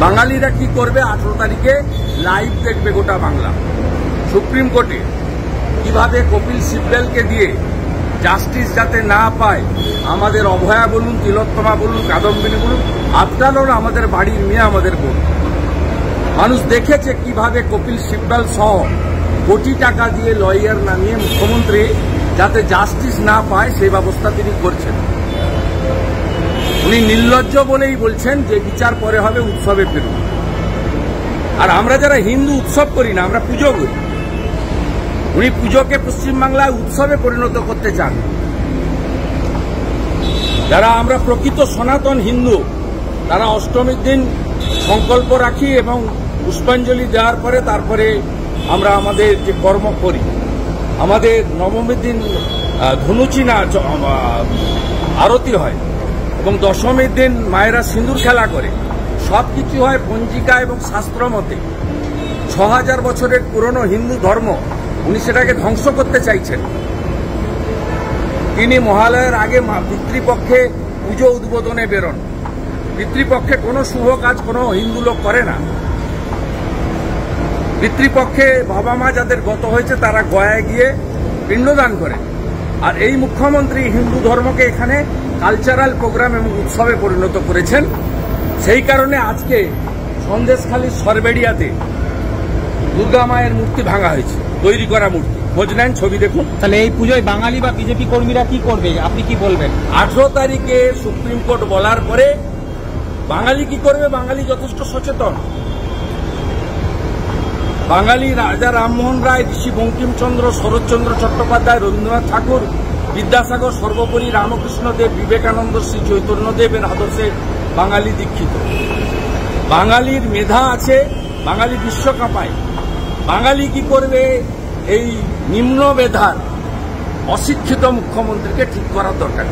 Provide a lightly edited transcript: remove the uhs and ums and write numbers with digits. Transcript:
বাঙালিরা কি করবে 18 তারিখে লাইভ দেখবে গোটা বাংলা। সুপ্রিম কোর্টে কিভাবে কপিল সিব্বলকে দিয়ে জাস্টিস যাতে না পায়, আমাদের অভয়া বলুন, তিলোত্তমা বলুন, কাদম্বিনী বলুন, আফটার অল আমাদের বাড়ির মেয়ে, আমাদের বোন। মানুষ দেখেছে কিভাবে কপিল সিব্বল সহ কোটি টাকা দিয়ে লয়ার নামিয়ে মুখ্যমন্ত্রী যাতে জাস্টিস না পায় সেই ব্যবস্থা তিনি করছেন। উনি নির্লজ্জ বলেই বলছেন যে বিচার পরে হবে, উৎসবে ফিরুন। আর আমরা যারা হিন্দু উৎসব করি না, আমরা পুজো করি। উনি পুজোকে পশ্চিমবাংলায় উৎসবে পরিণত করতে চান। যারা আমরা প্রকৃত সনাতন হিন্দু, তারা অষ্টমীর দিন সংকল্প রাখি এবং পুষ্পাঞ্জলি দেওয়ার পরে তারপরে আমরা আমাদের যে কর্ম করি। আমাদের নবমীর দিন ধনুচি নাচ আরতি হয় এবং দশমীর দিন মায়েরা সিঁদুর খেলা করে। সব কিছু হয় পঞ্জিকা এবং শাস্ত্র মতে। 6000 বছরের পুরনো হিন্দু ধর্ম উনি সেটাকে ধ্বংস করতে চাইছেন। তিনি মহালয়ের আগে পিতৃপক্ষে পুজো উদ্বোধনে বেরোন। পিতৃপক্ষে কোনো শুভ কাজ কোনো হিন্দু লোক করে না। পিতৃপক্ষে বাবা মা যাদের গত হয়েছে তারা গয়ায় গিয়ে পিণ্ডদান করে। আর এই মুখ্যমন্ত্রী হিন্দু ধর্মকে এখানে কালচারাল প্রোগ্রাম এবং উৎসবে পরিণত করেছেন। সেই কারণে আজকে সন্দেশখালীর সরবেড়িয়াতে দুর্গা মায়ের মূর্তি ভাঙা হয়েছে, তৈরি করা মূর্তি। খোঁজ নেন, ছবি দেখুন। তাহলে এই পুজোয় বাঙালি বা বিজেপি কর্মীরা কি করবে, আপনি কি বলবেন? 18 তারিখে সুপ্রিম কোর্ট বলার পরে বাঙালি কি করবে? বাঙালি যথেষ্ট সচেতন। বাঙালি রাজা রামমোহন রায়, ঋষি বঙ্কিমচন্দ্র, শরৎচন্দ্র চট্টোপাধ্যায়, রবীন্দ্রনাথ ঠাকুর, বিদ্যাসাগর, সর্বোপরি রামকৃষ্ণ দেব, বিবেকানন্দ, শ্রী চৈতন্য দেবের আদর্শে বাঙালি দীক্ষিত। বাঙালির মেধা আছে, বাঙালি বিশ্ব কাঁপায়। বাঙালি কি করবে? এই নিম্ন মেধার অশিক্ষিত মুখ্যমন্ত্রীকে ঠিক করার দরকার।